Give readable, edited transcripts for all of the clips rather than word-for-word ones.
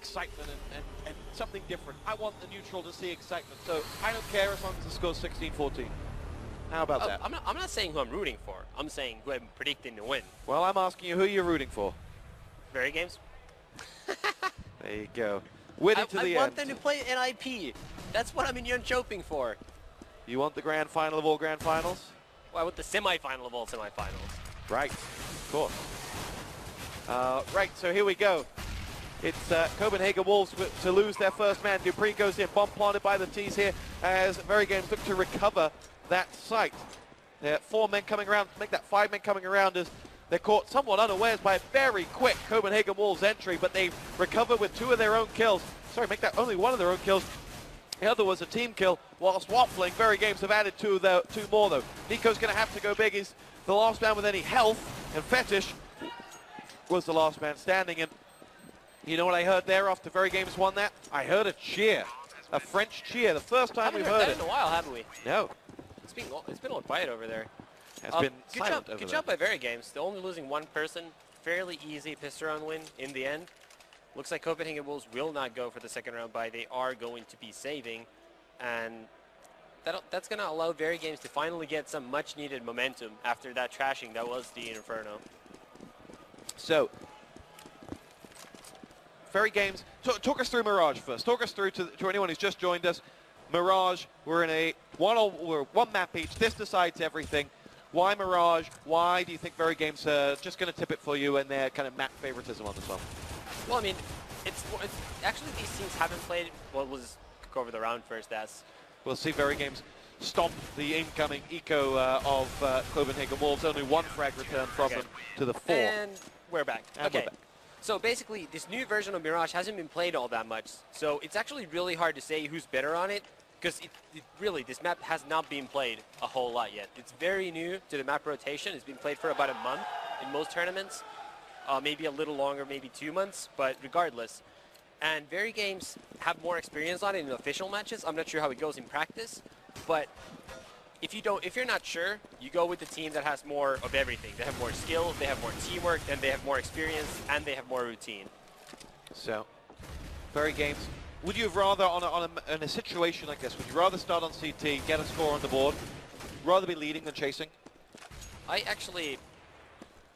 excitement and something different. I want the neutral to see excitement, so I don't care as long as the score's 16-14. How about that? I'm not saying who I'm rooting for. I'm saying who I'm predicting to win. Well, I'm asking you who you're rooting for. Verygames. There you go. Winning to the end. I want them to play NIP. That's what I'm in Yun Choping for. You want the grand final of all grand finals? Well, I want the semi-final of all semi-finals. Right, of course. Right, so here we go. It's Copenhagen Wolves to lose their first man. Dupree goes in, bomb planted by the T's here as Verygames look to recover that site. There are 4 men coming around, make that 5 men coming around as they're caught somewhat unawares by a very quick Copenhagen Wolves entry, but they recover with 2 of their own kills. Sorry, make that only 1 of their own kills. The other was a team kill, whilst waffling. Verygames have added 2 more though. Nico's going to have to go big. He's the last man with any health, and Fetish was the last man standing. And you know what I heard there after Verygames won that? I heard a cheer, a French cheer. The first time we've heard it. In a while, haven't we? No. It's been a little quiet over there. It's been silent over there. Good job by Verygames. They're only losing 1 person. Fairly easy pistol round win in the end. Looks like Copenhagen Wolves will not go for the second round bye. They are going to be saving, and that's going to allow Verygames to finally get some much-needed momentum after that trashing that was the Inferno. So, Verygames, talk us through Mirage first. Talk us through to anyone who's just joined us. Mirage, we're in a one map each. This decides everything. Why Mirage? Why do you think Verygames are just going to tip it for you and their kind of map favoritism on this one? Well, I mean, it's actually these teams haven't played. Well, we'll just go over the round first. We'll see Verygames stomp the incoming eco of Copenhagen Wolves. Only 1 frag return from them to the 4. And we're back. And okay. we're back. So basically, this new version of Mirage hasn't been played all that much. So it's actually really hard to say who's better on it, because really, this map has not been played a whole lot yet. It's very new to the map rotation. It's been played for about a month in most tournaments. Maybe a little longer, maybe 2 months, but regardless. And Verygames have more experience on it in official matches. I'm not sure how it goes in practice, but if you're not sure, you go with the team that has more of everything. They have more skill, they have more teamwork, and they have more experience, and they have more routine. So, Verygames, would you have rather, in a situation like this, would you rather start on CT, get a score on the board, rather be leading than chasing? I actually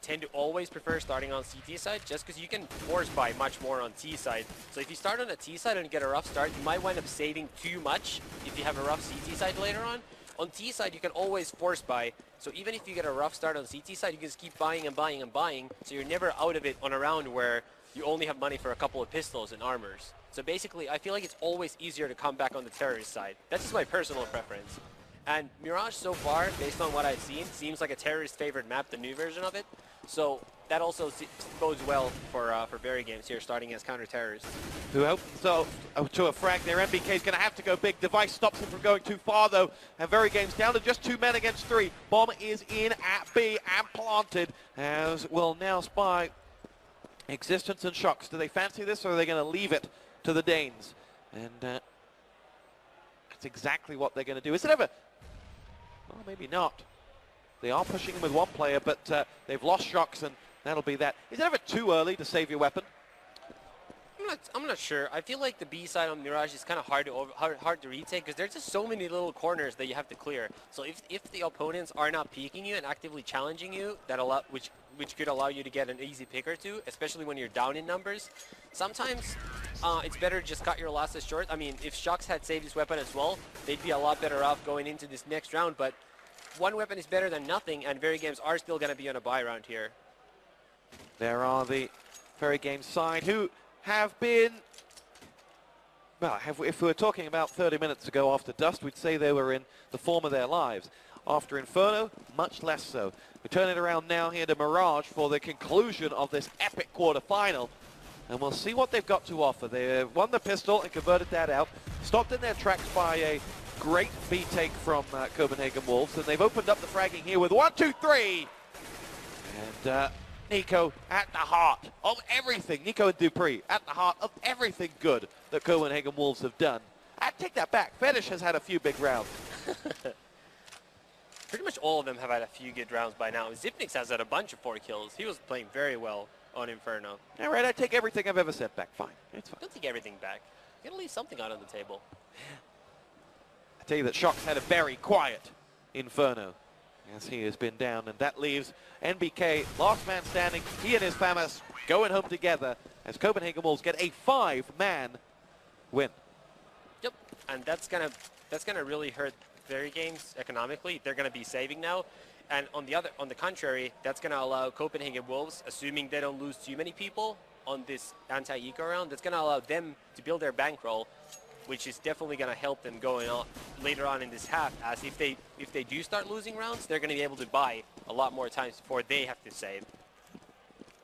tend to always prefer starting on CT side, just because you can force buy much more on T side. So if you start on a T side and get a rough start, you might wind up saving too much if you have a rough CT side later on. On T side, you can always force buy. So even if you get a rough start on CT side, you can just keep buying and buying and buying. So you're never out of it on a round where you only have money for a couple of pistols and armors. So basically, I feel like it's always easier to come back on the terrorist side. That's just my personal preference. And Mirage so far, based on what I've seen, seems like a terrorist favorite map, the new version of it. So that also bodes well for Verygames here, starting as counter-terrorists. Who opens up to a frag there. MBK is going to have to go big. Device stops him from going too far, though. And Verygames down to just 2 men against 3. Bomb is in at B and planted, as will now spy Existence and Shocks. Do they fancy this, or are they going to leave it to the Danes? And that's exactly what they're going to do. Is it ever... Well, maybe not. They are pushing him with 1 player, but they've lost Shocks, and that'll be that. Is it ever too early to save your weapon? I'm not sure. I feel like the B side on Mirage is kind of hard to retake, because there's just so many little corners that you have to clear. So if the opponents are not peeking you and actively challenging you, which could allow you to get an easy pick or 2, especially when you're down in numbers, sometimes it's better to just cut your losses short. I mean, if Shocks had saved his weapon as well, they'd be a lot better off going into this next round, but 1 weapon is better than nothing, and Verygames are still going to be on a buy round here. There are the Verygames side who have been, well, if we were talking about 30 minutes ago after Dust, we'd say they were in the form of their lives. After Inferno, much less so. We turn it around now here to Mirage for the conclusion of this epic quarterfinal. And we'll see what they've got to offer. They won the pistol and converted that out. Stopped in their tracks by a great B take from Copenhagen Wolves. And they've opened up the fragging here with 1, 2, 3. And Nico at the heart of everything. Nico and Dupree at the heart of everything good that Copenhagen Wolves have done. I take that back. Fetish has had a few big rounds. Pretty much all of them have had a few good rounds by now. Zipnix has had a bunch of 4 kills. He was playing very well. on Inferno. All right, I take everything I've ever said back. Fine, it's fine. Don't take everything back. You gotta leave something out on the table. I tell you that Shox had a very quiet Inferno as he has been down, and that leaves NBK, last man standing. He and his FAMAS going home together as Copenhagen Wolves get a 5-man win. Yep, and that's gonna really hurt Verygames economically. They're gonna be saving now, and on the contrary, that's gonna allow Copenhagen Wolves, assuming they don't lose too many people on this anti-eco round, that's gonna allow them to build their bankroll, which is definitely gonna help them going on later on in this half. As if they do start losing rounds, they're gonna be able to buy a lot more times before they have to save.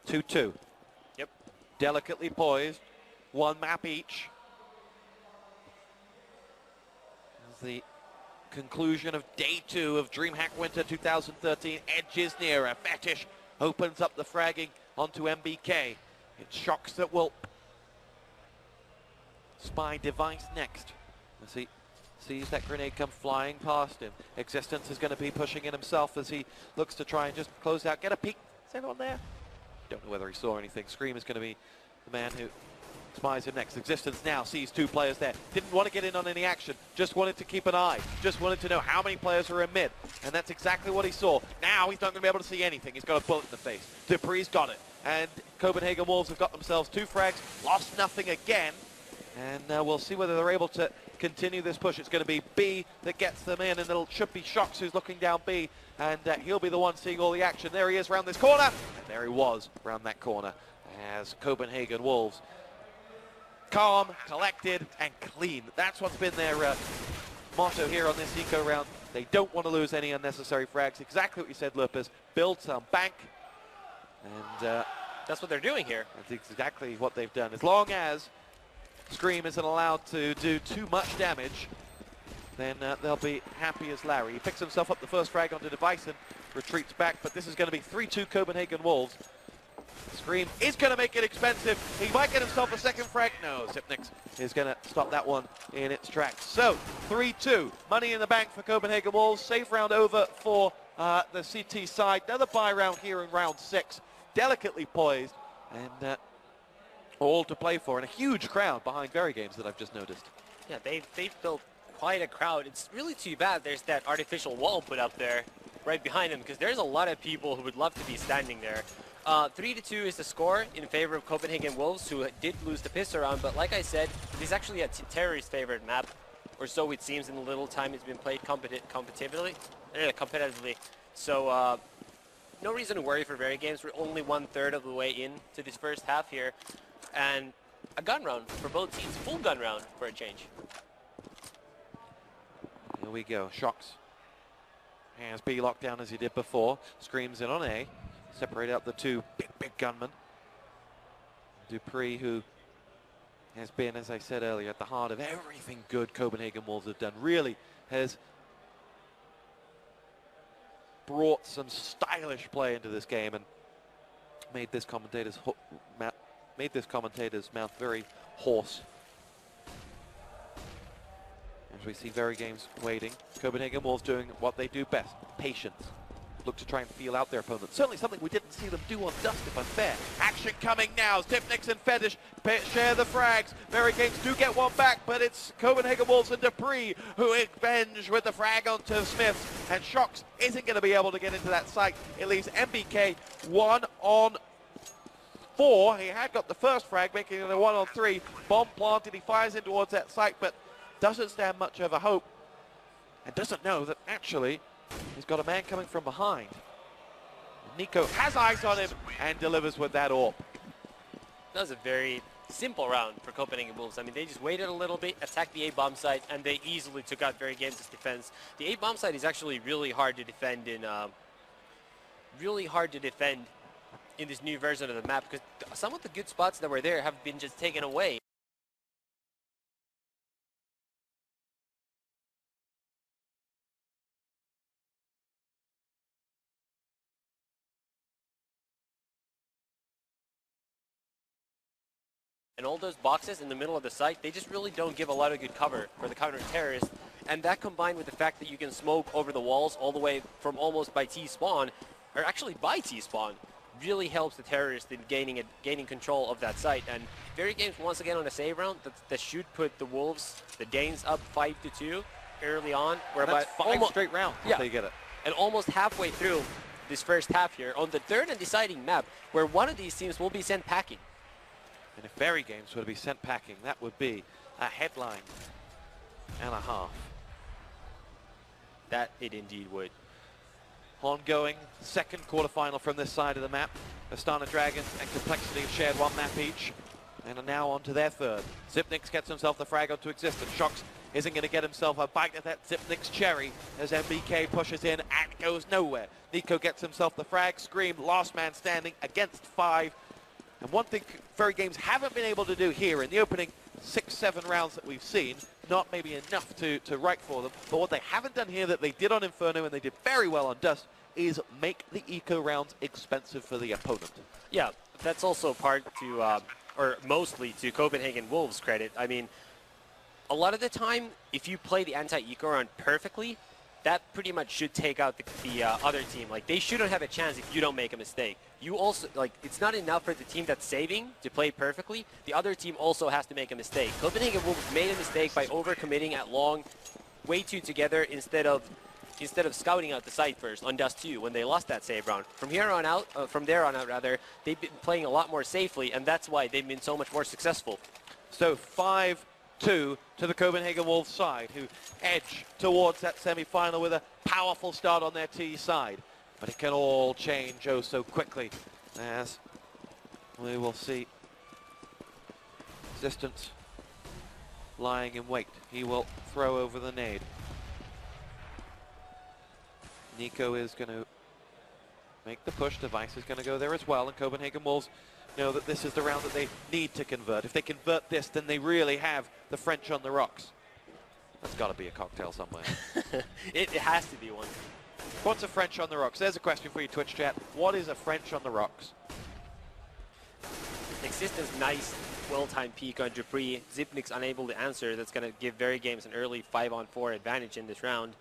2-2. Yep. Delicately poised, one map each. The conclusion of day 2 of DreamHack Winter 2013 edges nearer. Fetish opens up the fragging onto MBK. It's Shox that will spy device next as he sees that grenade come flying past him. Existence is going to be pushing in himself as he looks to try and just close out. Get a peek. Is anyone there? Don't know whether he saw anything. Scream is going to be the man who spies him next. Existence now sees 2 players there. Didn't want to get in on any action. Just wanted to keep an eye. Just wanted to know how many players are in mid. And that's exactly what he saw. Now he's not going to be able to see anything. He's got a bullet in the face. Dupree's got it. And Copenhagen Wolves have got themselves 2 frags. Lost nothing again. And we'll see whether they're able to continue this push. It's going to be B that gets them in. And it should be Shox who's looking down B. And he'll be the one seeing all the action. There he is around this corner. And there he was around that corner as Copenhagen Wolves, calm, collected, and clean. That's what's been their motto here on this eco round. They don't want to lose any unnecessary frags. Exactly what you said, Lupus. Build some bank. And that's what they're doing here. That's exactly what they've done. As long as Scream isn't allowed to do too much damage, then they'll be happy as Larry. He picks himself up the first frag onto device and retreats back, but this is going to be 3-2 Copenhagen Wolves. Scream is going to make it expensive. He might get himself a second frag. No, Zipnix is going to stop that one in its tracks. So, 3-2. Money in the bank for Copenhagen Wolves. Safe round over for the CT side. Another buy round here in round 6. Delicately poised. And all to play for. And a huge crowd behind Verygames that I've just noticed. Yeah, they've built quite a crowd. It's really too bad there's that artificial wall put up there right behind them, because there's a lot of people who would love to be standing there. 3-2 is the score in favor of Copenhagen Wolves, who did lose the piss around, but like I said, this is actually a Terry's favorite map, or so it seems in the little time it's been played competitively. So no reason to worry for Verygames. We're only 1/3 of the way into this first half here, and a gun round for both teams, full gun round for a change. Here we go. Shox has B locked down as he did before. Screams in on A. Separate out the 2 big gunmen. Dupree, who has been, as I said earlier, at the heart of everything good Copenhagen Wolves have done, really has brought some stylish play into this game and made this commentator's mouth very hoarse. As we see Verygames waiting, Copenhagen Wolves doing what they do best, patience. Look to try and feel out their opponent. Certainly something we didn't see them do on Dust, if I'm fair. Action coming now. Zipnix and Fetish share the frags. Verygames do get one back, but it's Copenhagen Wolves and Dupree who avenge with the frag onto Smith. And Shox isn't going to be able to get into that site. It leaves MBK 1 on 4. He had got the first frag, making it a 1 on 3. Bomb planted. He fires in towards that site, but doesn't stand much of a hope. And doesn't know that actually he's got a man coming from behind. Nico has eyes on him and delivers with that AWP. That was a very simple round for Copenhagen Wolves. I mean, they just waited a little bit, attacked the A-bomb site, and they easily took out Verygames' defense. The A-bomb site is actually really hard to defend in this new version of the map, because some of the good spots that were there have been just taken away. And all those boxes in the middle of the site, they just really don't give a lot of good cover for the counter-terrorists. And that combined with the fact that you can smoke over the walls all the way from almost by T-spawn, or actually by T-spawn, really helps the terrorists in gaining control of that site. And Verygames once again on a save round that should put the Wolves, the Danes, up 5-2 early on. That's five straight rounds if they get it. And almost halfway through this first half here on the third and deciding map, where one of these teams will be sent packing. And if Verygames were to be sent packing, that would be a headline and a half. That it indeed would. Ongoing second quarterfinal from this side of the map. Astana Dragons and Complexity have shared one map each and are now on to their third. Zipnix gets himself the frag onto existence. Shox isn't going to get himself a bite at that Zipnix cherry as MBK pushes in and goes nowhere. Nico gets himself the frag. Scream, last man standing against 5. And one thing Verygames haven't been able to do here in the opening 6-7 rounds that we've seen, not maybe enough to write for them, but what they haven't done here that they did on Inferno and they did very well on Dust is make the eco rounds expensive for the opponent. Yeah, that's also part to, or mostly to Copenhagen Wolves' credit. I mean, a lot of the time, if you play the anti-eco round perfectly, that pretty much should take out the other team. Like, they shouldn't have a chance if you don't make a mistake. You also, like, it's not enough for the team that's saving to play perfectly. The other team also has to make a mistake. Copenhagen Wolves made a mistake by overcommitting at long, way too together instead of scouting out the site first on Dust 2 when they lost that save round. From there on out, they've been playing a lot more safely, and that's why they've been so much more successful. So 5-2 to the Copenhagen Wolves side, who edge towards that semi-final with a powerful start on their T side. But it can all change oh so quickly, as we will see Existence lying in wait. He will throw over the nade. Nico is going to make the push. Device is going to go there as well, and Copenhagen Wolves know that this is the round that they need to convert. If they convert this, then they really have the French on the rocks. That's got to be a cocktail somewhere. It has to be one. What's a French on the rocks? There's a question for you, Twitch chat. What is a French on the rocks? Existence, nice, well-timed peek on Dupree. Zipnix unable to answer. That's going to give Verygames an early 5-on-4 advantage in this round.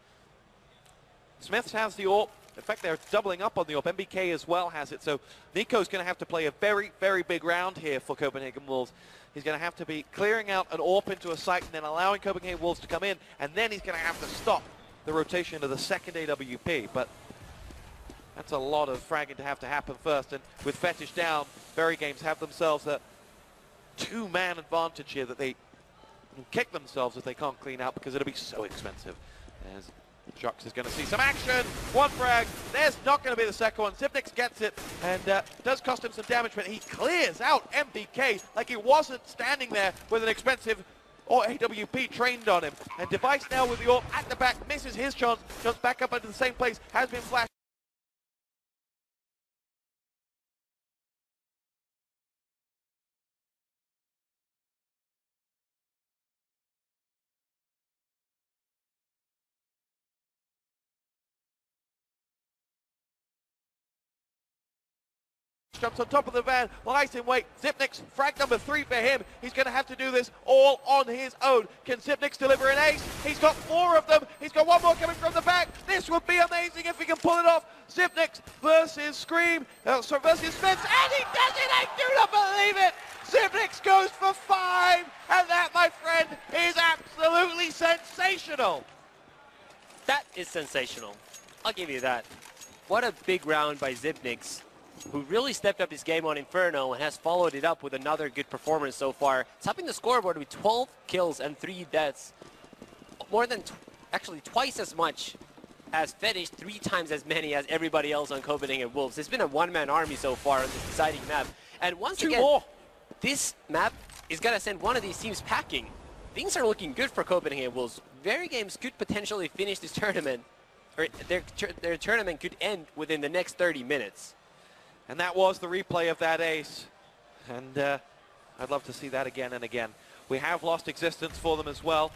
Smiths has the AWP. In fact, they're doubling up on the AWP. MBK as well has it. So Nico's going to have to play a very, very big round here for Copenhagen Wolves. He's going to have to be clearing out an AWP into a site and then allowing Copenhagen Wolves to come in. And then he's going to have to stop the rotation of the second AWP. But that's a lot of fragging to have to happen first. And with Fetish down, Verygames have themselves a two-man advantage here that they can kick themselves if they can't clean out because it'll be so expensive. As Shox is going to see some action. One frag. There's not going to be the second one. Zipnix gets it and does cost him some damage, but he clears out MBK like he wasn't standing there with an expensive or AWP trained on him. And Device now with the AWP at the back misses his chance. Jumps back up into the same place. Has been flashed. Jumps on top of the van, lies in wait. Zipnix, frag number 3 for him. He's going to have to do this all on his own. Can Zipnix deliver an ace? He's got 4 of them. He's got 1 more coming from the back. This would be amazing if he can pull it off. Zipnix versus Scream, versus Smiths, and he does it! I do not believe it! Zipnix goes for 5, and that, my friend, is absolutely sensational. That is sensational. I'll give you that. What a big round by Zipnix, who really stepped up his game on Inferno and has followed it up with another good performance so far. Topping the scoreboard with 12 kills and 3 deaths. More than, actually twice as much as Fetish, 3 times as many as everybody else on Copenhagen Wolves. It's been a one-man army so far on this deciding map. And once again, this map is going to send one of these teams packing. Things are looking good for Copenhagen Wolves. Verygames could potentially finish this tournament, or their tournament could end within the next 30 minutes. And that was the replay of that ace. And I'd love to see that again and again. We have lost existence for them as well.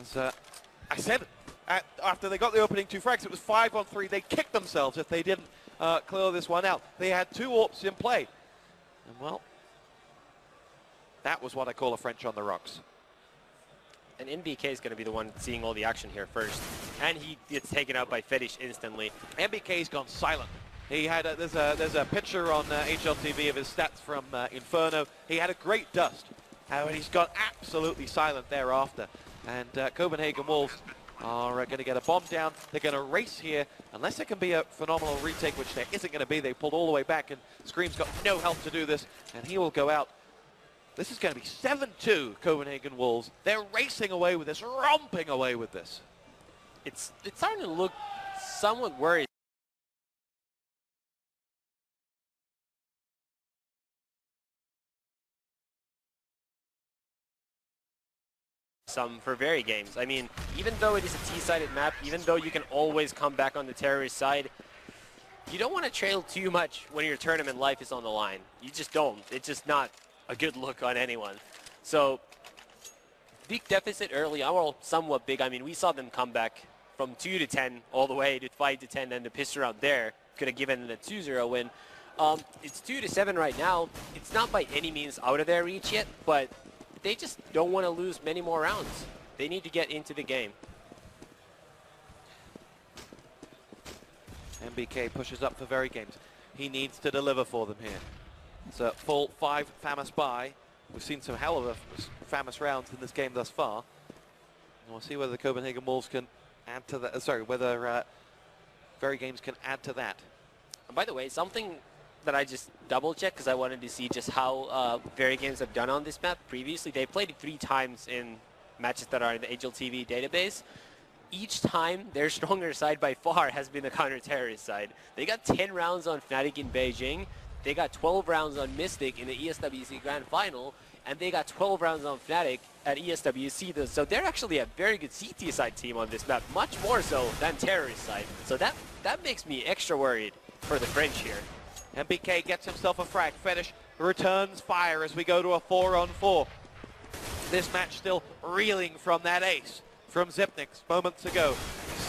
As I said, after they got the opening 2 frags, it was 5-on-3. They kicked themselves if they didn't clear this one out. They had 2 AWPs in play. And well, that was what I call a French on the rocks. And NBK is going to be the one seeing all the action here first. And he gets taken out by Fetish instantly. MBK's gone silent. He had there's a picture on HLTV of his stats from Inferno. He had a great dust, and he's got absolutely silent thereafter. And Copenhagen Wolves are going to get a bomb down. They're going to race here, unless there can be a phenomenal retake, which there isn't going to be. They pulled all the way back, and Scream's got no help to do this, and he will go out. This is going to be 7-2 Copenhagen Wolves. They're racing away with this, romping away with this. It's starting to look somewhat worried. Some for Verygames. I mean, even though it is a T-sided map, even though you can always come back on the terrorist side, you don't want to trail too much when your tournament life is on the line. You just don't. It's just not a good look on anyone. So, big deficit early on, well, somewhat big. I mean, we saw them come back from 2 to 10 all the way to 5 to 10, and the piss around there could have given it a 2-0 win. It's 2 to 7 right now. It's not by any means out of their reach yet, but they just don't want to lose many more rounds. They need to get into the game. MBK pushes up for Verygames. He needs to deliver for them here. It's a full 5 famous buy. We've seen some hell of a famous rounds in this game thus far. And we'll see whether the Copenhagen Wolves can add to that. Sorry, whether Verygames can add to that. And by the way, something that I just double-checked because I wanted to see just how Verygames have done on this map. Previously, they played it 3 times in matches that are in the HLTV database. Each time, their stronger side by far has been the counter-terrorist side. They got 10 rounds on Fnatic in Beijing. They got 12 rounds on Mystic in the ESWC Grand Final. And they got 12 rounds on Fnatic at ESWC. So they're actually a very good CT side team on this map, much more so than terrorist side. So that makes me extra worried for the French here. MBK gets himself a frag. Fetish returns fire as we go to a 4-on-4. This match still reeling from that ace from Zipnix moments ago.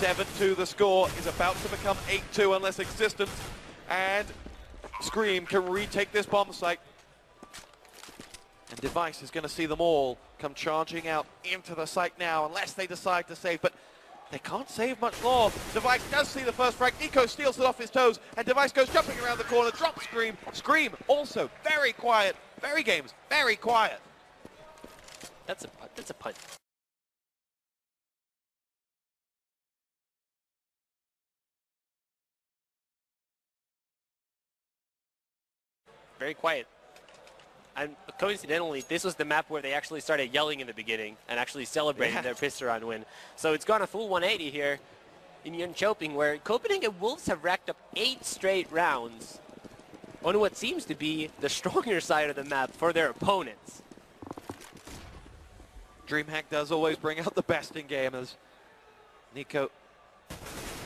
7-2 the score is about to become 8-2 unless Existence and Scream can retake this bomb site. And Device is going to see them all come charging out into the site now unless they decide to save. But they can't save much more. Device does see the first frag. Nico steals it off his toes, and Device goes jumping around the corner, drops Scream. Scream also very quiet. Verygames very quiet. That's a punt. Very quiet. And coincidentally, this was the map where they actually started yelling in the beginning and actually celebrating their Pisteron win. So it's gone a full 180 here in Jönköping, where Copenhagen Wolves have racked up 8 straight rounds on what seems to be the stronger side of the map for their opponents. DreamHack does always bring out the best in gamers. Nico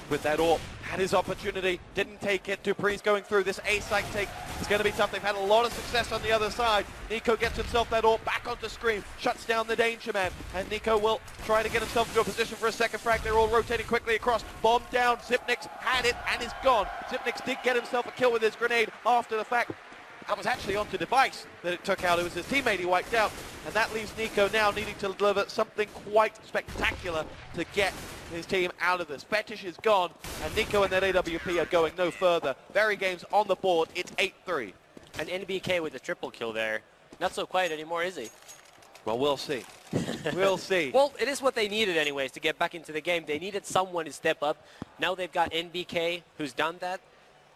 with that AWP had his opportunity, didn't take it. Dupree's going through. This A-site take is going to be tough. They've had a lot of success on the other side. Nico gets himself that AWP back onto Scream, shuts down the Danger Man, and Nico will try to get himself into a position for a second frag. They're all rotating quickly across. Bomb down. Zipnix had it and is gone. Zipnix did get himself a kill with his grenade after the fact. That was actually onto Device that it took out. It was his teammate he wiped out. And that leaves Nico now needing to deliver something quite spectacular to get his team out of this. Fetish is gone, and Nico and that AWP are going no further. Verygames on the board. It's 8-3. And NBK with a triple kill there. Not so quiet anymore, is he? Well, we'll see. We'll see. Well, it is what they needed anyways to get back into the game. They needed someone to step up. Now they've got NBK who's done that.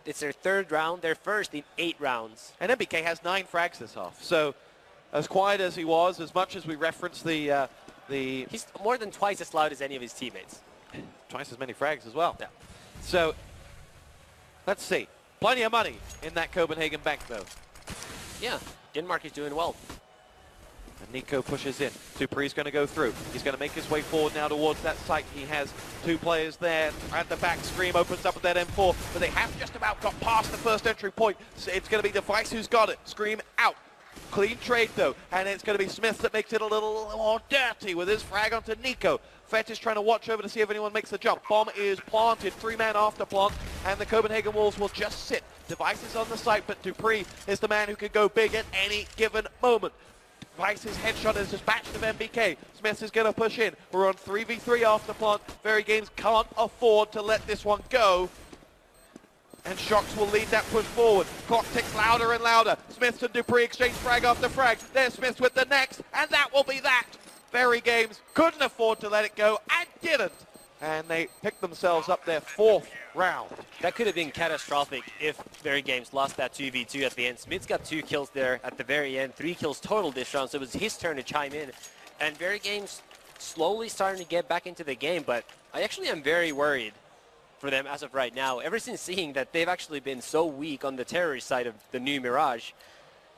It's their 3rd round, their first in 8 rounds. And MBK has 9 frags this half. So as quiet as he was, as much as we referenced the He's more than twice as loud as any of his teammates. Twice as many frags as well. Yeah. So let's see. Plenty of money in that Copenhagen bank, though. Yeah, Denmark is doing well. And Nico pushes in. Dupree's going to go through. He's going to make his way forward now towards that site. He has 2 players there at the back. Scream opens up with that M4, but they have just about got past the first entry point. So it's going to be Device who's got it. Scream out. Clean trade, though, and it's going to be Smith that makes it a little more dirty with his frag onto Nico. Fetish trying to watch over to see if anyone makes the jump. Bomb is planted, 3-man after plant, and the Copenhagen Wolves will just sit. Device is on the site, but Dupree is the man who can go big at any given moment. Device's headshot is dispatched of MBK. Smith is going to push in. We're on 3v3 after plant. Verygames can't afford to let this one go. And Shocks will lead that push forward. Clock ticks louder and louder. Smith and Dupree exchange frag after frag. There's Smith with the next, and that will be that. Verygames couldn't afford to let it go, and didn't. And they picked themselves up their 4th round. That could have been catastrophic if Verygames lost that 2v2 at the end. Smith's got 2 kills there at the very end, 3 kills total this round, so it was his turn to chime in. And Verygames slowly starting to get back into the game, but I actually am very worried for them as of right now. Ever since seeing that they've actually been so weak on the terrorist side of the new Mirage,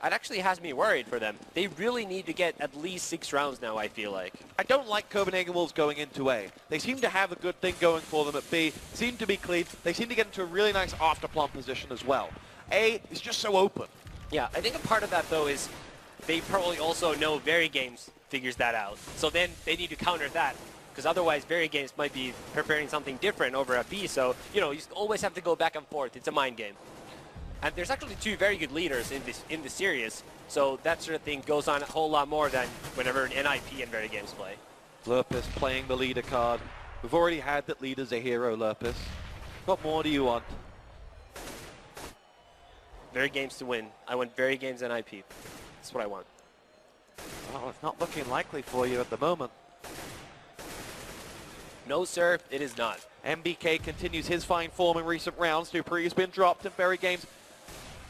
it actually has me worried for them. They really need to get at least 6 rounds now, I feel like. I don't like Copenhagen Wolves going into A. They seem to have a good thing going for them at B, seem to be clean. They seem to get into a really nice after-plant position as well. A is just so open. Yeah, I think a part of that, though, is they probably also know Verygames figures that out. So then they need to counter that, because otherwise Verygames might be preparing something different over at B. So, you know, you always have to go back and forth. It's a mind game. And there's actually 2 very good leaders in the series, so that sort of thing goes on a whole lot more than whenever an NIP and Verygames play. Lurpus playing the leader card. We've already had that leader's a hero, Lurpus. What more do you want? Verygames to win. I want Verygames NIP. That's what I want. Well, it's not looking likely for you at the moment. No, sir, it is not. MBK continues his fine form in recent rounds. Dupree has been dropped, and Verygames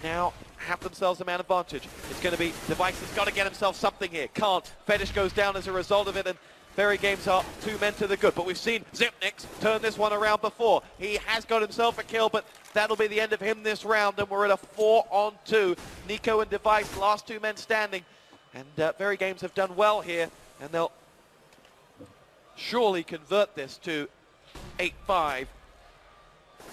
now have themselves a man advantage. It's going to be Device has got to get himself something here. Can't. Fetish goes down as a result of it, and Verygames are 2 men to the good. But we've seen Zipnix turn this one around before. He has got himself a kill, but that'll be the end of him this round, and we're at a 4-on-2. Nico and Device, last 2 men standing. And Verygames have done well here, and they'll surely convert this to 8-5.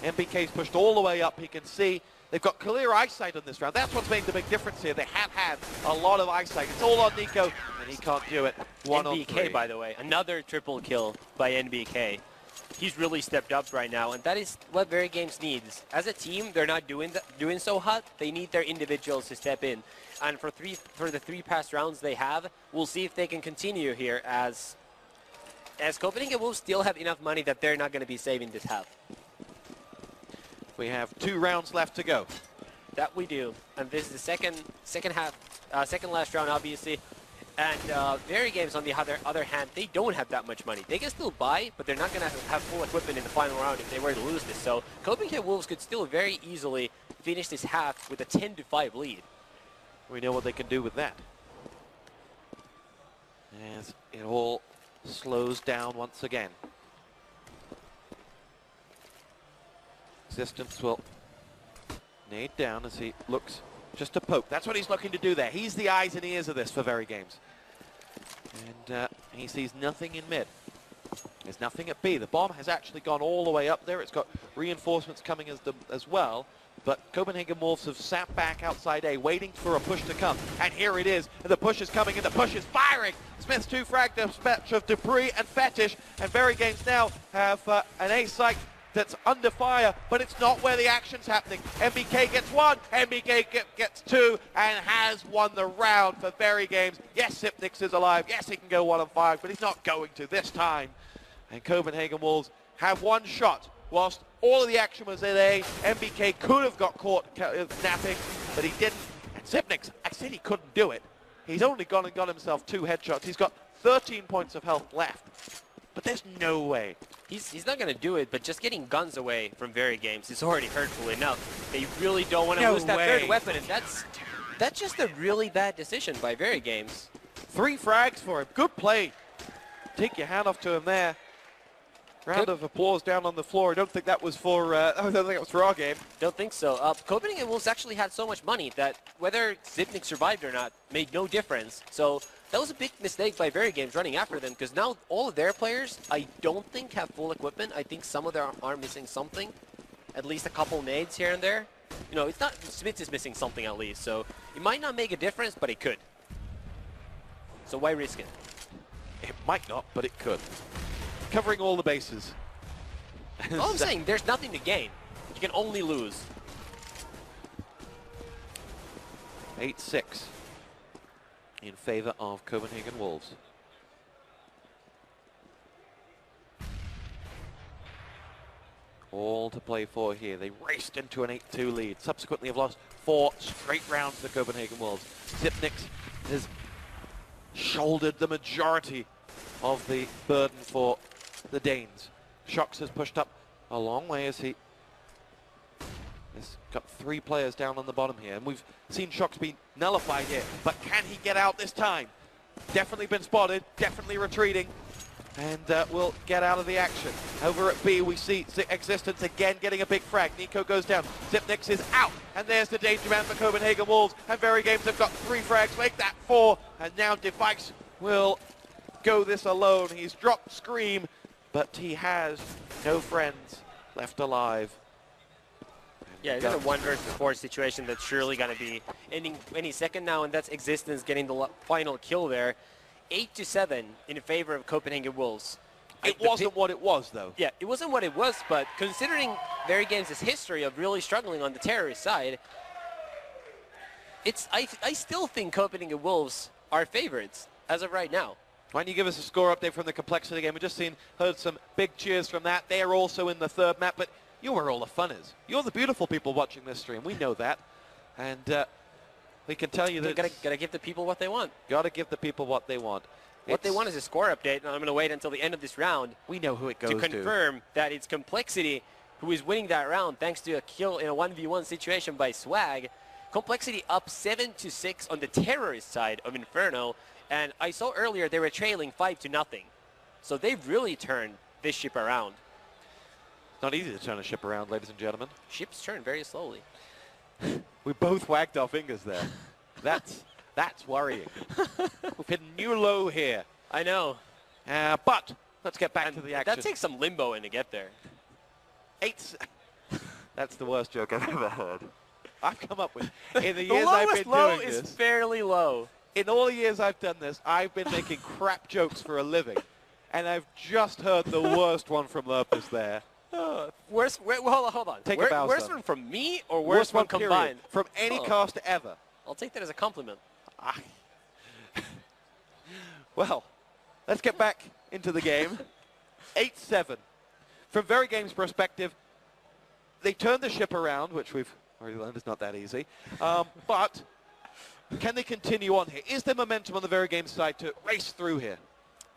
MBK's pushed all the way up. He can see they've got clear eyesight on this round. That's what's made the big difference here. They have had a lot of eyesight. It's all on Nico, and he can't do it. 1 on 3. NBK, by the way, another triple kill by NBK. He's really stepped up right now, and that is what Verygames needs. As a team, they're not doing so hot. They need their individuals to step in. And for the 3 past rounds they have, we'll see if they can continue here as Copenhagen will still have enough money that they're not going to be saving this half. We have 2 rounds left to go. That we do, and this is the second last round, obviously. And Verygames, on the other hand, they don't have that much money. They can still buy, but they're not going to have full equipment in the final round if they were to lose this. So Copenhagen Wolves could still very easily finish this half with a 10-5 lead. We know what they can do with that. As it all slows down once again. Existence will nade down as he looks just to poke. That's what he's looking to do there. He's the eyes and ears of this for Verygames. And he sees nothing in mid. There's nothing at B. The bomb has actually gone all the way up there. It's got reinforcements coming as well. But Copenhagen Wolves have sat back outside A, waiting for a push to come. And here it is. And the push is coming, and the push is firing. Smith's 2 frag dispatch of Dupree and Fetish. And Verygames now have an A site that's under fire, but it's not where the action's happening. MBK gets 1, MBK gets 2, and has won the round for Verygames. Yes, Zipnix is alive. Yes, he can go 1 on 5, but he's not going to this time. And Copenhagen Wolves have 1 shot. Whilst all of the action was in A, MBK could have got caught napping, but he didn't. And Zipnix, I said he couldn't do it. He's only gone and got himself 2 headshots. He's got 13 points of health left. But there's no way. He's not going to do it, but just getting guns away from Verygames is already hurtful enough. They really don't want to lose that 3rd weapon, and that's just a really bad decision by Verygames. 3 frags for him. Good play. Take your hand off to him there. Round of applause down on the floor. I don't think that was for. I don't think it was for our game. Don't think so. Copenhagen Wolves actually had so much money that whether Zipnix survived or not made no difference. So that was a big mistake by Verygames running after them, because now all of their players, I don't think, have full equipment. I think some of them are missing something, at least a couple nades here and there. You know, it's not Smith is missing something at least, so it might not make a difference, but it could. So why risk it? It might not, but it could. Covering all the bases. All I'm saying, there's nothing to gain. You can only lose. 8-6 in favor of Copenhagen Wolves. All to play for here. They raced into an 8-2 lead. Subsequently have lost 4 straight rounds to the Copenhagen Wolves. Xyp9x has shouldered the majority of the burden for the Danes. Shox has pushed up a long way as he has got 3 players down on the bottom here. And we've seen Shox be nullified here. But can he get out this time? Definitely been spotted, definitely retreating. And will get out of the action. Over at B, we see Existence again getting a big frag. Nico goes down. Xyp9x is out. And there's the danger man for Copenhagen Wolves. And Verygames have got 3 frags, make that 4. And now Device will go this alone. He's dropped Scream, but he has no friends left alive. Yeah, it's a 1 versus 4 situation that's surely going to be ending any second now, and that's Existence getting the final kill there. 8-7 in favor of Copenhagen Wolves. It wasn't what it was, though. Yeah, it wasn't what it was, but considering Verygames' history of really struggling on the terrorist side, I still think Copenhagen Wolves are favorites as of right now. Why don't you give us a score update from the Complexity game? We've just heard some big cheers from that. They are also in the 3rd map, but you are all the funners. You're the beautiful people watching this stream. We know that. And we can tell you that... Gotta give the people what they want. Gotta give the people what they want. What they want is a score update, and I'm going to wait until the end of this round. We know who it goes to confirm that it's Complexity who is winning that round thanks to a kill in a 1v1 situation by Swag. Complexity up 7-6 on the terrorist side of Inferno, and I saw earlier they were trailing 5-0. So they've really turned this ship around. It's not easy to turn a ship around, ladies and gentlemen. Ships turn very slowly. We both wagged our fingers there. That's worrying. We've hit a new low here. I know. But let's get back to the action. That takes some limbo in to get there. That's the worst joke I've ever heard. I've come up with in the years I've been low doing is this. Fairly low. In all the years I've done this, I've been making crap jokes for a living, and I've just heard the worst one from Lurpus there. Worst? Hold on. Take a bow, worst son. one from me or worst one combined? From any caster ever. I'll take that as a compliment. Well, let's get back into the game. 8-7. From Verygames' perspective, they turned the ship around, which we've already learned is not that easy. But can they continue on here? Is there momentum on the Verygames side to race through here?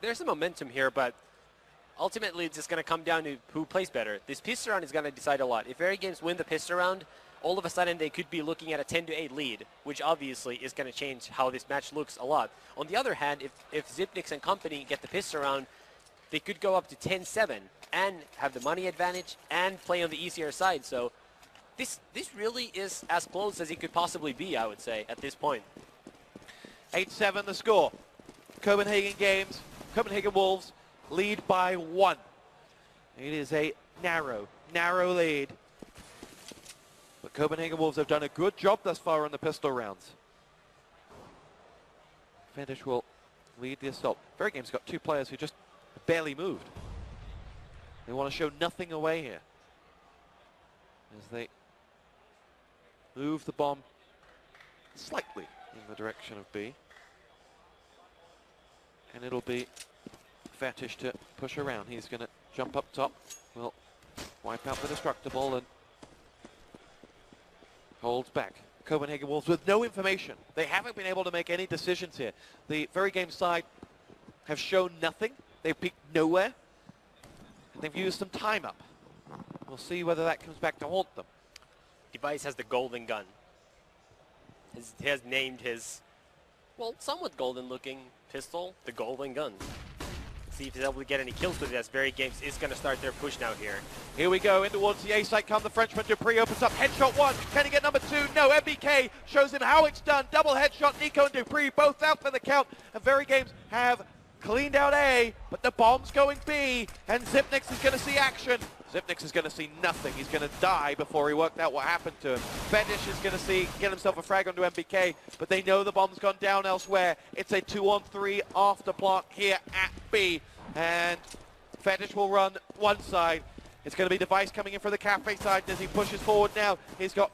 There's some momentum here, but ultimately it's just going to come down to who plays better. This pistol round is going to decide a lot. If Verygames win the pistol round, all of a sudden they could be looking at a 10-8 lead, which obviously is going to change how this match looks a lot. On the other hand, if Xyp9x and company get the pistol round, they could go up to 10-7 and have the money advantage and play on the easier side. So this really is as close as it could possibly be, I would say, at this point. 8-7 the score. Copenhagen Wolves lead by 1. It is a narrow lead. But Copenhagen Wolves have done a good job thus far on the pistol rounds. Fetish will lead the assault. Verygames got 2 players who just barely moved. They want to show nothing away here as they move the bomb slightly in the direction of B. And it'll be Fetish to push around. He's going to jump up top. Will wipe out the destructible and holds back. Copenhagen Wolves with no information. They haven't been able to make any decisions here. The Verygames side have shown nothing. They've peeked nowhere. And they've used some time up. We'll see whether that comes back to haunt them. Device has the golden gun. He has named his, well, somewhat golden looking pistol, the golden gun. See if he's able to get any kills with it as Verygames is going to start their push now here. Here we go, in towards the A site come the Frenchman. Dupree opens up, headshot 1. Can he get number 2? No, MBK shows him how it's done. Double headshot, Nico and Dupree both out for the count. And Verygames have cleaned out A, but the bomb's going B. And Xyp9x is going to see action. Xyp9x is going to see nothing. He's going to die before he worked out what happened to him. Fetish is going to get himself a frag onto MBK, but they know the bomb's gone down elsewhere. It's a 2-on-3 after plant here at B. And Fetish will run one side. It's going to be Device coming in for the Cafe side as he pushes forward now. He's got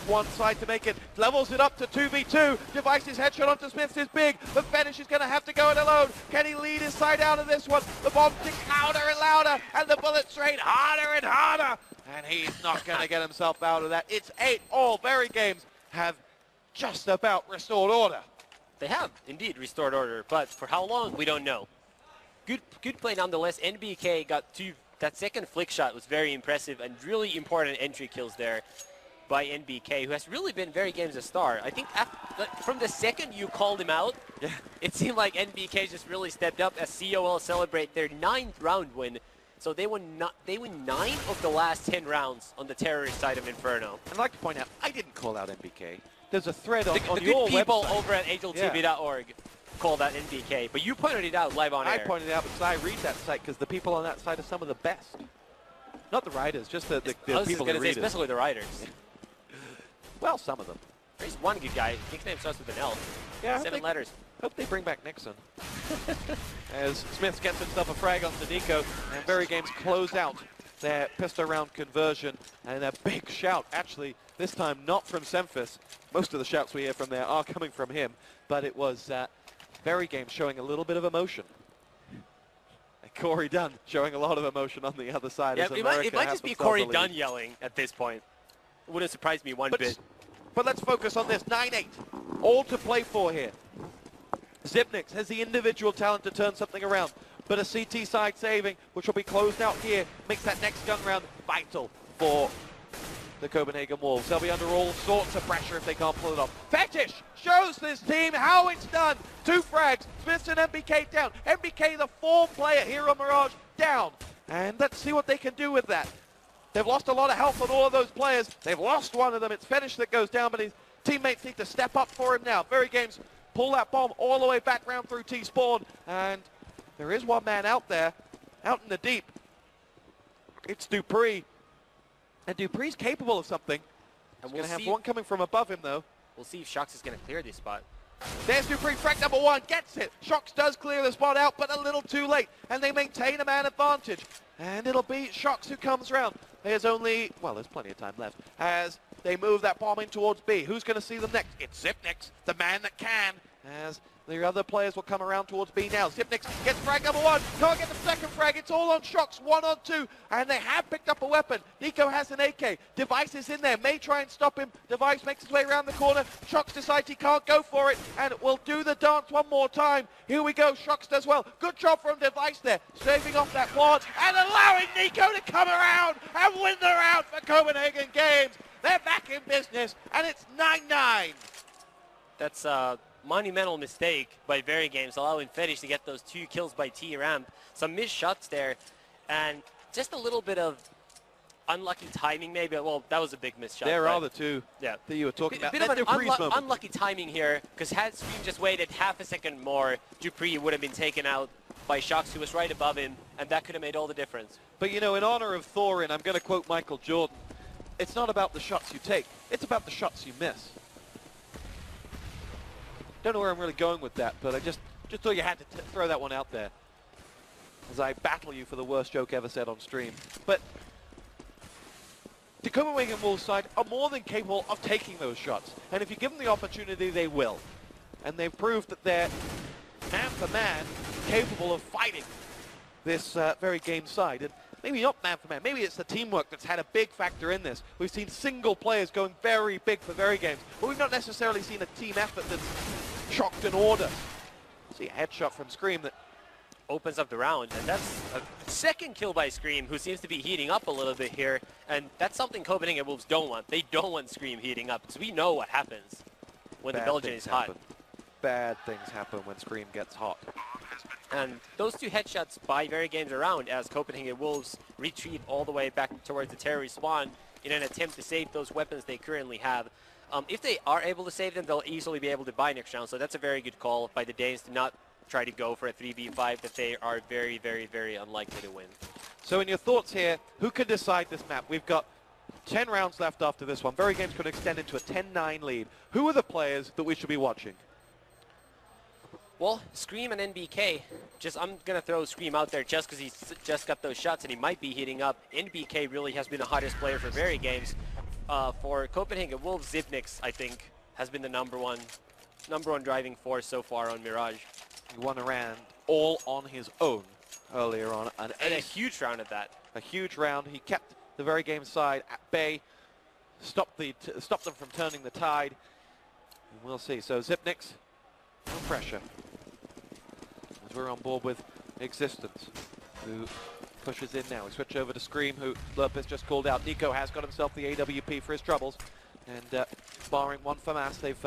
one side to make it. Levels it up to 2v2. Device's headshot onto Smiths is big, but Fetish is going to have to go it alone. Can he lead his side out of this one? The bomb ticks louder and louder, and the bullets rain harder and harder. and he's not going to get himself out of that. It's 8-all. Verygames have just about restored order. They have indeed restored order, but for how long, we don't know. Good play nonetheless. NBK got two. That second flick shot was very impressive and really important entry kills there by NBK, who has really been Verygames' star. I think from the second you called him out, it seemed like NBK just really stepped up as COL celebrate their 9th round win. So they win 9 of the last 10 rounds on the terrorist side of Inferno. I'd like to point out, I didn't call out NBK. There's a thread on the your good people website over at ageltv.org call that NBK, but you pointed it out live on air. I pointed it out because I read that site because the people on that site are some of the best. Not the writers, just the people who read it. Especially the writers. Well, some of them. There's one good guy. His name starts with an L. Yeah, 7 letters. Hope they bring back Nixon. As Smith gets himself a frag onto Nico, and Verygames close out their pistol round conversion, and a big shout, actually, this time not from Semphis. Most of the shouts we hear from there are coming from him, but it was Verygames showing a little bit of emotion. And Corey Dunn showing a lot of emotion on the other side. Yeah, as it might just be Corey Dunn yelling at this point. It wouldn't surprise me one bit. But let's focus on this. 9-8. All to play for here. Zipnix has the individual talent to turn something around, but a CT side saving, which will be closed out here, makes that next gun round vital for the Copenhagen Wolves. They'll be under all sorts of pressure if they can't pull it off. Fetish shows this team how it's done. 2 frags, Smiths and MBK down. MBK, the 4th player here on Mirage, down. And let's see what they can do with that. They've lost a lot of health on all of those players. They've lost one of them. It's Fetish that goes down, but his teammates need to step up for him now. Verygames pull that bomb all the way back round through T-spawn, and there is one man out there, out in the deep. It's Dupree. And Dupree's capable of something. And we're going to have one coming from above him, though. We'll see if Shox is going to clear this spot. There's Dupree, frag number 1, gets it. Shox does clear the spot out, but a little too late. And they maintain a man advantage. And it'll be Shox who comes round. There's only, well, there's plenty of time left. As they move that bomb in towards B. Who's going to see them next? It's Zipnix, the man that can. As the other players will come around towards B now. Zipnix gets frag number 1. Can't get the second frag. It's all on Shox. 1 on 2. And they have picked up a weapon. Nico has an AK. Device is in there. May try and stop him. Device makes his way around the corner. Shox decides he can't go for it. And will do the dance one more time. Here we go. Shox does well. Good job from Device there. Saving off that quad. And allowing Nico to come around and win the round for Copenhagen Games. They're back in business. And it's 9-9. That's monumental mistake by Verygames, allowing Fetish to get those 2 kills by T-Ramp. Some missed shots there, and just a little bit of unlucky timing maybe. Well, that was a big missed shot. There are the 2 that you were talking about. A bit of an unlucky timing here, because had Scream just waited half a second more, Dupree would have been taken out by Shox, who was right above him, and that could have made all the difference. But, you know, in honor of Thorin, I'm going to quote Michael Jordan, it's not about the shots you take, it's about the shots you miss. Don't know where I'm really going with that, but I just thought you had to throw that one out there as I battle you for the worst joke ever said on stream. But the Copenhagen Wolves side are more than capable of taking those shots, and if you give them the opportunity, they will. And they've proved that they're man for man capable of fighting this Verygames side. And maybe not man for man, maybe it's the teamwork that's had a big factor in this. We've seen single players going very big for Verygames, but we've not necessarily seen a team effort that's shocked in order. See a headshot from Scream that opens up the round, and that's a second kill by Scream, who seems to be heating up a little bit here, and that's something Copenhagen Wolves don't want. They don't want Scream heating up, because we know what happens when the Belgian is hot. Bad things happen when Scream gets hot. And those 2 headshots by Verygames around as Copenhagen Wolves retreat all the way back towards the terrorist spawn in an attempt to save those weapons they currently have. If they are able to save them, they'll easily be able to buy next round. So that's a very good call by the Danes to not try to go for a 3v5 that they are very, very, very unlikely to win. So in your thoughts here, who can decide this map? We've got 10 rounds left after this one. Verygames could extend into a 10-9 lead. Who are the players that we should be watching? Well, Scream and NBK, I'm going to throw Scream out there just because he's just got those shots and he might be heating up. NBK really has been the hottest player for Verygames. For Copenhagen Wolves, Zipnix, I think, has been the number one driving force so far on Mirage. He won a round all on his own earlier on. And a huge round at that. A huge round. He kept the Verygames side at bay, stop them from turning the tide. And we'll see. So Zipnix, no pressure. As we're on board with Existence, who pushes in now. We switch over to Scream, who Lopez just called out. Nico has got himself the AWP for his troubles. And barring one from us, they've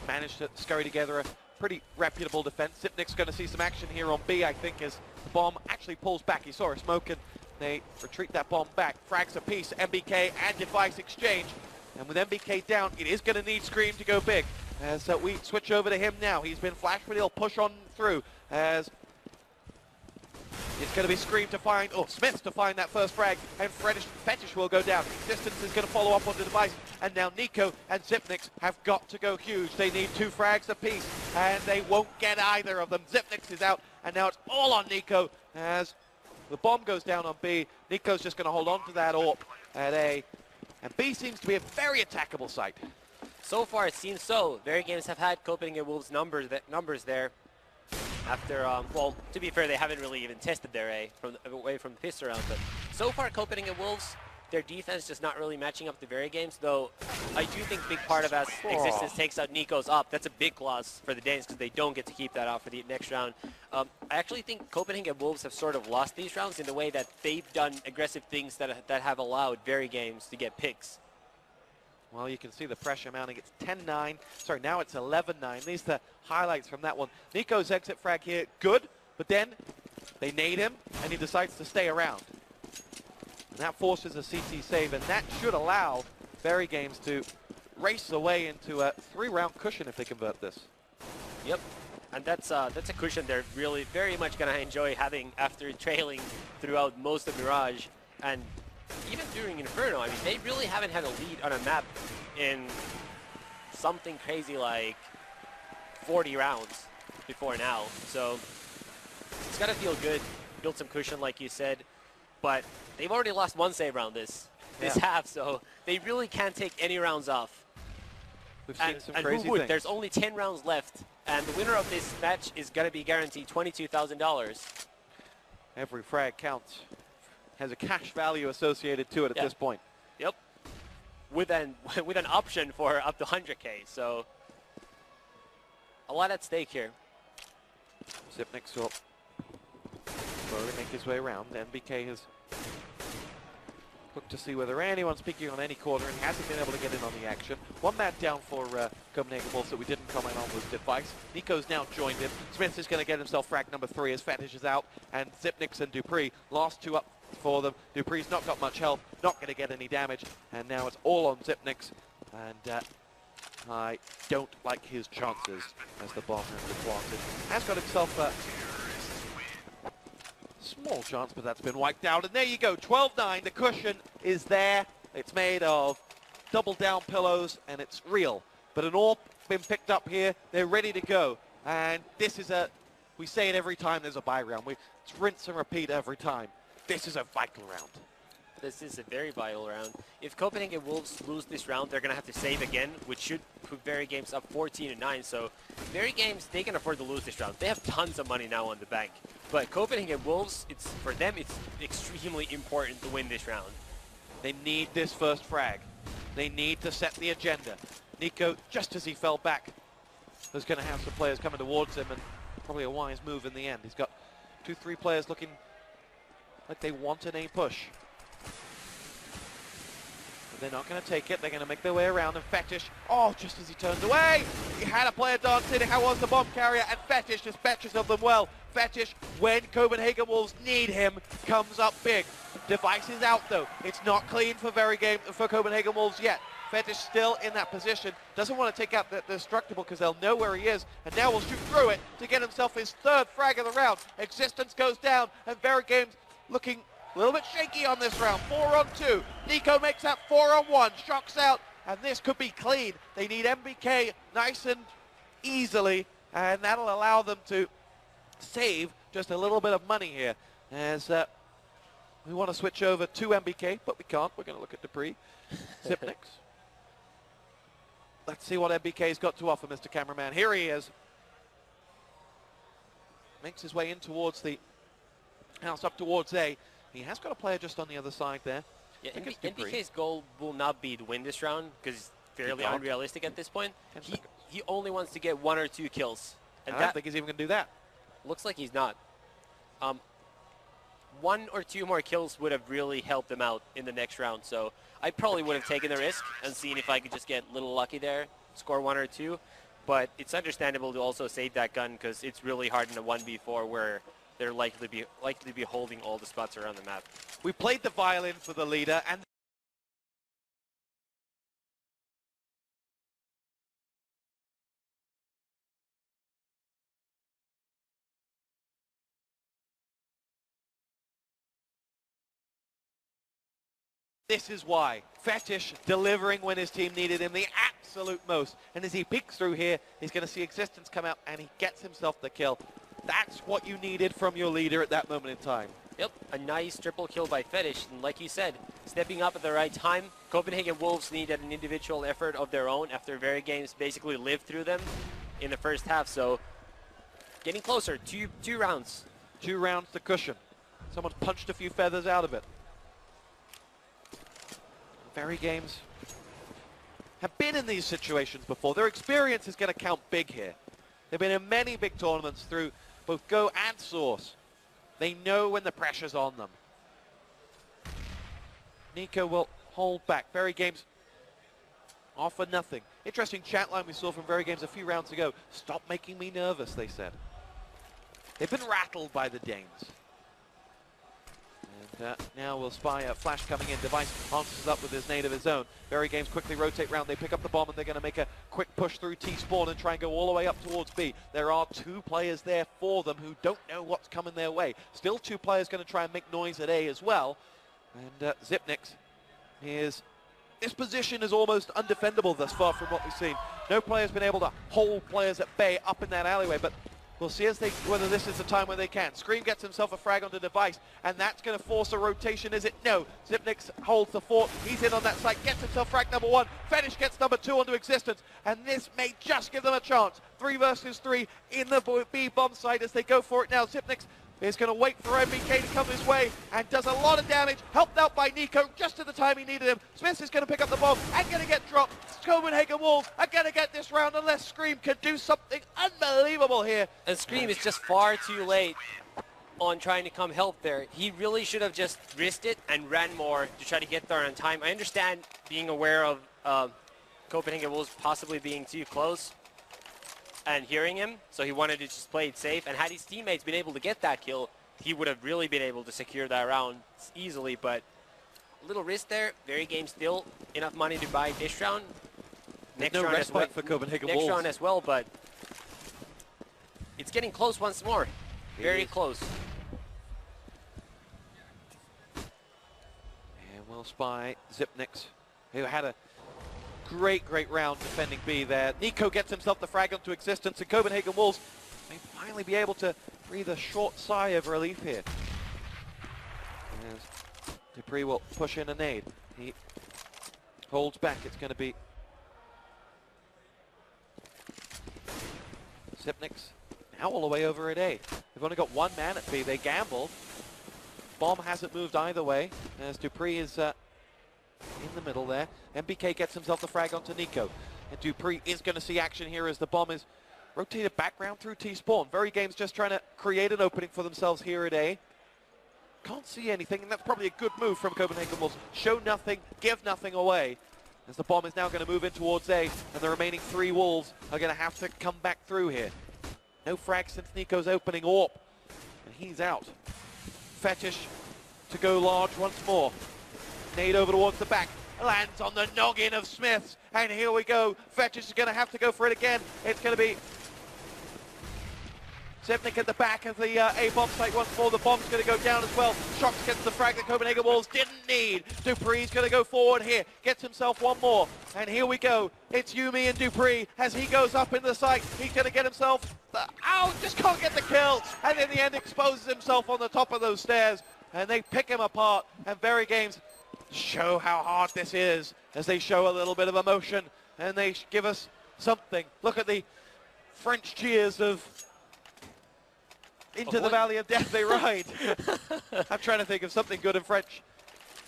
managed to scurry together a pretty reputable defense. Zipnik's going to see some action here on B, I think, as the bomb actually pulls back. He saw a smoke and they retreat that bomb back. Frags a piece, MBK and Device exchange. And with MBK down, it is going to need Scream to go big. As we switch over to him now. He's been flashed, but he'll push on through as it's going to be Scream to find, or Smiths to find that first frag, and Fetish will go down. Existence is going to follow up on the Device, and now Nico and Zipnix have got to go huge. They need 2 frags apiece, and they won't get either of them. Zipnix is out, and now it's all on Nico as the bomb goes down on B. Nico's just going to hold on to that AWP at A, and B seems to be a very attackable site. So far, it seems so. Verygames have had Copenhagen Wolves numbers there. After, well, to be fair, they haven't really even tested their A away from the pistol round, but so far Copenhagen Wolves, their defense just not really matching up the Verygames, though I do think big part of as Existence takes out Nico's up, that's a big loss for the Danes because they don't get to keep that out for the next round. I actually think Copenhagen Wolves have sort of lost these rounds in the way that they've done aggressive things that have allowed Verygames to get picks. Well, you can see the pressure mounting. It's 10-9. Sorry, now it's 11-9. These are the highlights from that one. Nico's exit frag here, good, but then they nade him, and he decides to stay around. And that forces a CT save, and that should allow Verygames to race away into a 3-round cushion if they convert this. Yep, and that's a cushion they're really very much going to enjoy having after trailing throughout most of Mirage. And even during Inferno, I mean, they really haven't had a lead on a map in something crazy like 40 rounds before now. So it's got to feel good, build some cushion like you said, but they've already lost 1 save round this half, so they really can't take any rounds off. We've seen some and crazy who would? things. There's only 10 rounds left, and the winner of this match is going to be guaranteed $22,000. Every frag counts. Has a cash value associated to it at this point. Yep. With an option for up to 100K, so a lot at stake here. Zipnix will slowly make his way around. MBK has looked to see whether anyone's peeking on any corner and hasn't been able to get in on the action. One man down for Copenhagen Wolves that we didn't comment on was Device. Nico's now joined him. Smith is going to get himself frag number 3 as Fetish is out, and Zipnix and Dupree, last 2 up for them. Dupree's not got much health, not going to get any damage, and now it's all on Zipnix, and I don't like his chances as the bomb has been planted. Has got himself a small chance, but that's been wiped out, and there you go, 12-9, the cushion is there. It's made of double down pillows, and it's real, but an AWP been picked up here, they're ready to go, and this is we say it every time there's a buy round, it's rinse and repeat every time. This is a vital round. This is a very vital round. If Copenhagen Wolves lose this round, they're going to have to save again, which should put Verygames up 14-9. So Verygames, they can afford to lose this round. They have tons of money now on the bank. But Copenhagen Wolves, for them, it's extremely important to win this round. They need this first frag. They need to set the agenda. Nico, just as he fell back, was going to have some players coming towards him, and probably a wise move in the end. He's got 2-3 players looking like they want an A push. But they're not going to take it. They're going to make their way around, and Fetish, oh, just as he turned away, he had a player dancing. How was the bomb carrier? And Fetish just fetches of them well. Fetish, when Copenhagen Wolves need him, comes up big. Device is out, though. It's not clean for Copenhagen Wolves yet. Fetish still in that position. Doesn't want to take out the Destructible because they'll know where he is. And now will shoot through it to get himself his 3rd frag of the round. Existence goes down, and Verygames looking a little bit shaky on this round. 4-on-2. Nico makes that 4-on-1. Shocks out, and this could be clean. They need MBK nice and easily, and that'll allow them to save just a little bit of money here. As we want to switch over to MBK, but we can't. We're going to look at Dupree. Zipnix. Let's see what MBK's got to offer, Mr. Cameraman. Here he is. Makes his way in towards the house, up towards A. He has got a player just on the other side there. Yeah, I think it's Dupree. NBK's goal will not be to win this round because it's fairly unrealistic at this point. He only wants to get 1 or 2 kills. And I don't think he's even going to do that. Looks like he's not. 1 or 2 more kills would have really helped him out in the next round. So I probably would have taken the risk and seen if I could just get a little lucky there, score 1 or 2. But it's understandable to also save that gun because it's really hard in a 1v4 where they're likely to be holding all the spots around the map. We played the violin for the leader, and this is why. Fetish delivering when his team needed him the absolute most. And as he peeks through here, he's going to see Existence come out, and he gets himself the kill. That's what you needed from your leader at that moment in time. Yep, a nice triple kill by Fetish. And like you said, stepping up at the right time. Copenhagen Wolves needed an individual effort of their own after Verygames basically lived through them in the first half. So getting closer, two rounds. 2 rounds to cushion. Someone's punched a few feathers out of it. Verygames have been in these situations before. Their experience is going to count big here. They've been in many big tournaments through both Go and Source. They know when the pressure's on them. Nico will hold back. Verygames offer nothing. Interesting chat line we saw from Verygames a few rounds ago. Stop making me nervous, they said. They've been rattled by the Danes. And now we'll spy a flash coming in. Device answers up with his nade of his own. Verygames quickly rotate round. They pick up the bomb and they're going to make a quick push through T-spawn and try and go all the way up towards B. There are 2 players there for them who don't know what's coming their way. Still 2 players going to try and make noise at A as well. And Zipnix is... This position is almost undefendable thus far from what we've seen. No player's been able to hold players at bay up in that alleyway, but we'll see whether this is the time where they can. Scream gets himself a frag onto Device, and that's going to force a rotation, is it? No. Zipnix holds the fort. He's in on that side, gets himself frag number 1. Fetish gets number 2 onto Existence, and this may just give them a chance. 3 versus 3 in the B bomb site as they go for it now. Zipnix is going to wait for MBK to come his way and does a lot of damage, helped out by Nico just at the time he needed him. Smith is going to pick up the bomb and going to get dropped. Copenhagen Wolves are going to get this round unless Scream can do something unbelievable here. And Scream is just far too late on trying to come help there. He really should have just risked it and ran more to try to get there on time. I understand being aware of Copenhagen Wolves possibly being too close and hearing him, so he wanted to just play it safe. And had his teammates been able to get that kill, he would have really been able to secure that round easily. But a little risk there. Verygames still enough money to buy this round. Next round as well for Copenhagen Wolves. Next round as well, but it's getting close once more. Very close. And we'll spy Zipnix, who had a great round defending B there. Nico gets himself the frag onto Existence, and Copenhagen Wolves may finally be able to breathe a short sigh of relief here. As Dupree will push in a nade. He holds back. It's going to be Zipnix now all the way over at A. They've only got 1 man at B. They gambled. Bomb hasn't moved either way, as Dupree is in the middle there. MBK gets himself the frag onto Nico. And Dupree is going to see action here as the bomb is rotated background through T-spawn. Verygames just trying to create an opening for themselves here at A. Can't see anything, and that's probably a good move from Copenhagen Wolves. Show nothing, give nothing away. As the bomb is now going to move in towards A, and the remaining 3 Wolves are going to have to come back through here. No frag since Nico's opening AWP, and he's out. Fetish to go large once more. Nade over towards the back, lands on the noggin of Smiths, and here we go. Fetish is going to have to go for it again. It's going to be Zipnix at the back of the A bomb site once more. The bomb's going to go down as well. Shocks gets the frag that Copenhagen Wolves didn't need. Dupree's going to go forward here, gets himself 1 more, and here we go. It's Yumi and Dupree as he goes up in the site. He's going to get himself just can't get the kill, and in the end exposes himself on the top of those stairs, and they pick him apart. And Verygames show how hard this is as they show a little bit of emotion, and they give us something. Look at the French cheers of Into the Valley of Death They Ride. I'm trying to think of something good in French.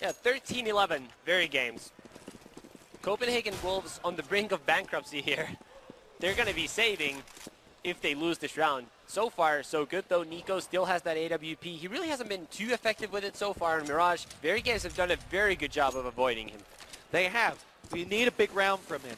Yeah, 13-11, Verygames. Copenhagen Wolves on the brink of bankruptcy here. They're going to be saving if they lose this round. So far, so good though. Nico still has that AWP. He really hasn't been too effective with it so far in Mirage. Verygames have done a very good job of avoiding him. They have. We need a big round from him.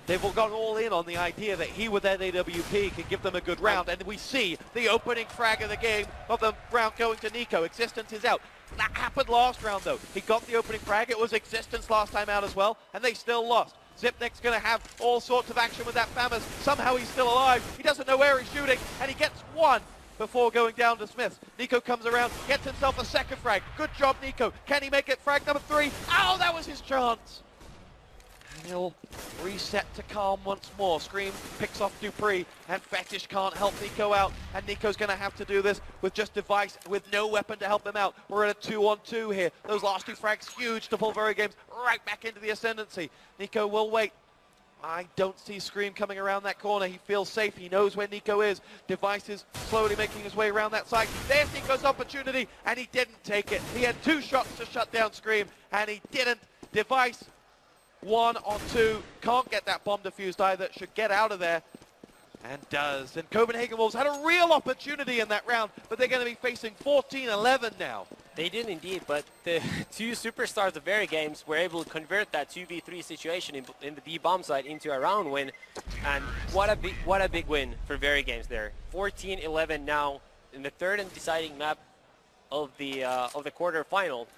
They've all gone all in on the idea that he with that AWP can give them a good round. And we see the opening frag of the game of the round going to Nico. Existence is out. That happened last round though. He got the opening frag. It was Existence last time out as well. And they still lost. Zipnik's going to have all sorts of action with that FAMAS. Somehow he's still alive. He doesn't know where he's shooting. And he gets one before going down to Smiths. Nico comes around, gets himself a second frag. Good job, Nico. Can he make it frag number 3? Oh, that was his chance. And he'll reset to calm once more. Scream picks off Dupree, and Fetish can't help Nico out. And Nico's going to have to do this with just Device, with no weapon to help him out. We're at a 2-on-2 here. Those last 2 frags huge to pull Verygames right back into the ascendancy. Nico will wait. I don't see Scream coming around that corner. He feels safe. He knows where Nico is. Device is slowly making his way around that side. There's Nico's opportunity, and he didn't take it. He had 2 shots to shut down Scream, and he didn't. Device 1-on-2. Can't get that bomb defused either. Should get out of there. And does. And Copenhagen Wolves had a real opportunity in that round, but they're going to be facing 14-11 now. They did indeed, but the 2 superstars of Verygames were able to convert that 2v3 situation in the B bomb site into a round win. And what a big win for Verygames there. 14-11 now in the 3rd and deciding map of the quarterfinal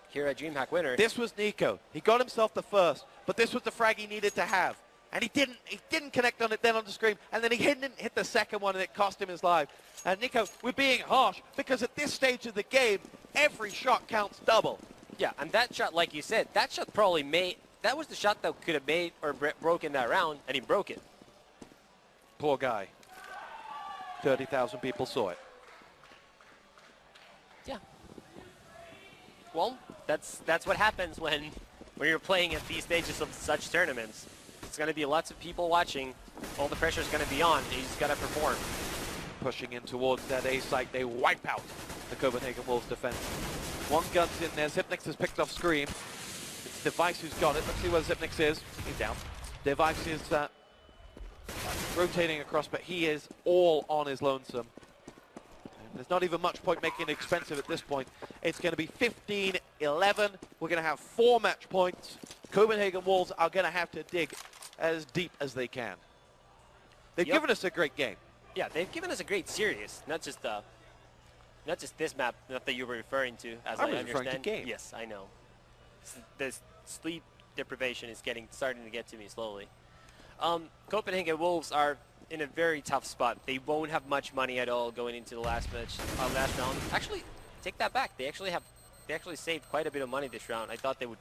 here at DreamHack Winner. This was Nico. He got himself the first, but this was the frag he needed to have. And he didn't connect on it then on the Scream, and then he didn't hit the second one, and it cost him his life. And Nico, we're being harsh, because at this stage of the game, every shot counts double. Yeah, and that shot, like you said, that shot probably that was the shot that could have made or broken that round, and he broke it. Poor guy. 30,000 people saw it. Yeah. Well, that's what happens when you're playing at these stages of such tournaments. It's going to be lots of people watching. All the pressure is going to be on. He's got to perform. Pushing in towards that A site, they wipe out the Copenhagen Wolves defense. One gun's in there. Zipnix has picked off Scream. It's Device who's got it. Let's see where Zipnix is. He's down. Device is rotating across, but he is all on his lonesome. There's not even much point making it expensive at this point. It's going to be 15-11. We're going to have 4 match points. Copenhagen Wolves are going to have to dig as deep as they can. They've given us a great game. Yeah, they've given us a great series. Not just this map that you were referring to, as I understand. Referring to game. Yes, I know. The sleep deprivation is starting to get to me slowly. Copenhagen Wolves are in a very tough spot. They won't have much money at all going into the last round. Actually, take that back. They actually saved quite a bit of money this round. I thought they would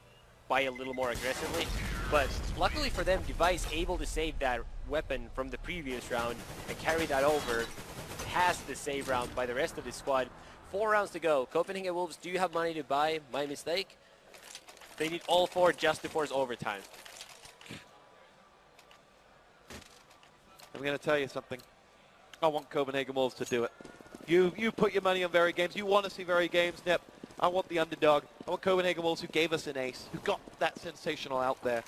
buy a little more aggressively, but luckily for them, Device able to save that weapon from the previous round and carry that over past the save round by the rest of the squad. 4 rounds to go. Copenhagen Wolves do have money to buy. My mistake. They need all 4 just before it's overtime. I'm going to tell you something. I want Copenhagen Wolves to do it. You put your money on Verygames. You want to see Verygames, Nip. I want the underdog. I want Copenhagen Wolves, who gave us an ace, who got that sensational out there,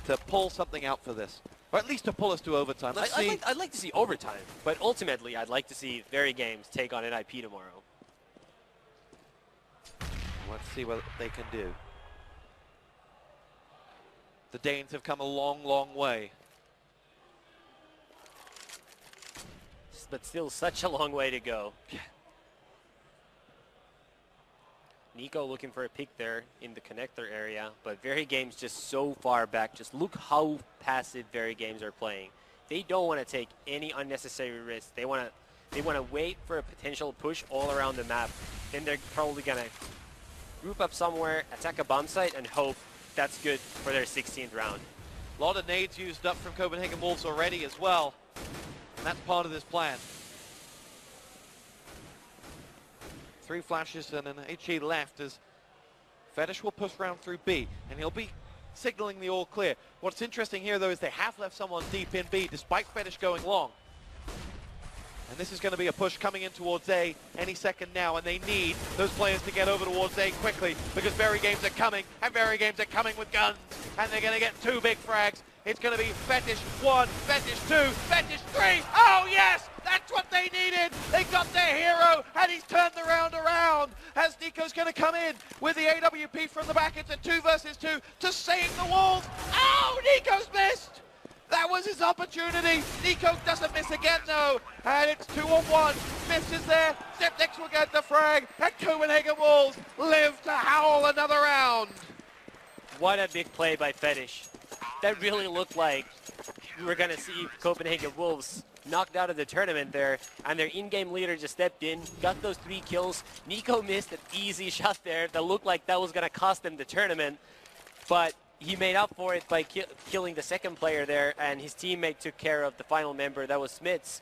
to pull something out for this. Or at least to pull us to overtime. I'd like to see overtime, but ultimately I'd like to see Verygames take on NIP tomorrow. Let's see what they can do. The Danes have come a long, long way. But still such a long way to go. Nico looking for a pick there in the connector area, but Verygames just so far back. Just look how passive Verygames are playing. They don't want to take any unnecessary risks. They want to wait for a potential push all around the map. Then they're probably going to group up somewhere, attack a bomb site, and hope that's good for their 16th round. A lot of nades used up from Copenhagen Wolves already as well. And that's part of this plan. 3 flashes and an HE left as Fetish will push round through B, and he'll be signaling the all clear. What's interesting here, though, is they have left someone deep in B, despite Fetish going long. And this is going to be a push coming in towards A any second now, and they need those players to get over towards A quickly because Verygames are coming, and Verygames are coming with guns, and they're going to get 2 big frags. It's going to be Fetish 1, Fetish 2, Fetish 3. Oh yes, that's what they needed. They got their hero, and he's turned the round around as Nico's going to come in with the AWP from the back. It's a 2 versus 2 to save the walls. Oh, Nico's missed. That was his opportunity. Nico doesn't miss again, though. And it's 2-on-1. Smith is there. Septix will get the frag. And Copenhagen Wolves live to howl another round. What a big play by Fetish. That really looked like we were going to see Copenhagen Wolves knocked out of the tournament there. And their in-game leader just stepped in, got those 3 kills. Nico missed an easy shot there that looked like that was going to cost them the tournament. But he made up for it by killing the second player there, and his teammate took care of the final member. That was Smits.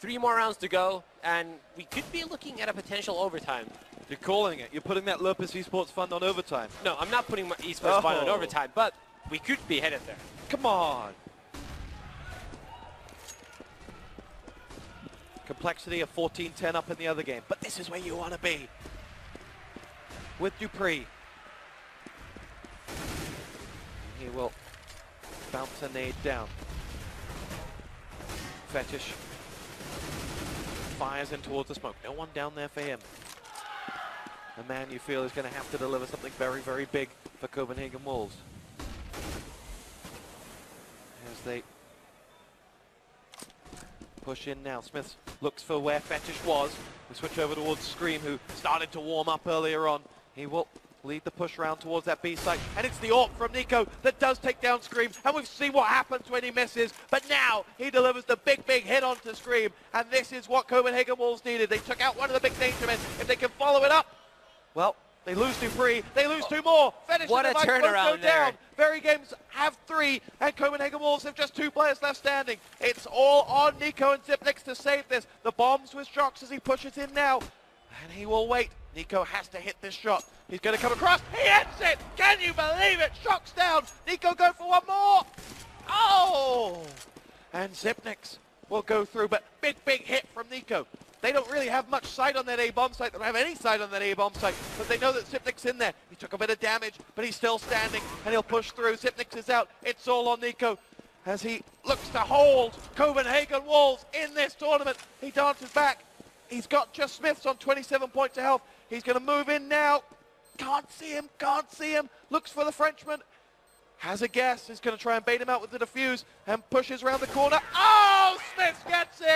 3 more rounds to go, and we could be looking at a potential overtime. You're calling it. You're putting that Lopez Esports Fund on overtime. No, I'm not putting my Esports Fund on overtime, but we could be headed there. Come on. Complexity of 14-10 up in the other game, but this is where you want to be. With Dupree. He will bounce a nade down. Fetish fires in towards the smoke. No one down there for him. A man you feel is going to have to deliver something very, very big for Copenhagen Wolves. As they push in now. Smith looks for where Fetish was. We switch over towards Scream, who started to warm up earlier on. He will lead the push round towards that B site, and it's the AWP from Nico that does take down Scream, and we've seen what happens when he misses, but now he delivers the big hit onto Scream, and this is what Copenhagen Wolves needed. They took out one of the big danger men. If they can follow it up, well, they lose Dupree, they lose 2 more. Fetish what a turnaround there. Verygames have 3, and Copenhagen Wolves have just 2 players left standing. It's all on Nico and Zipnix to save this. The bombs with Shox as he pushes in now, and he will wait. Nico has to hit this shot. He's going to come across. He hits it! Can you believe it? Shox down. Nico go for one more. Oh! And Zipnix will go through, but big hit from Nico. They don't really have much sight on that A-bomb site. They don't have any sight on that A-bomb site, but they know that Zipnix in there. He took a bit of damage, but he's still standing, and he'll push through. Zipnix is out. It's all on Nico as he looks to hold Copenhagen Wolves in this tournament. He dances back. He's got just Smiths on 27 points of health. He's going to move in now. Can't see him. Looks for the Frenchman. Has a guess. He's going to try and bait him out with the defuse and pushes around the corner. Oh, Smith gets it.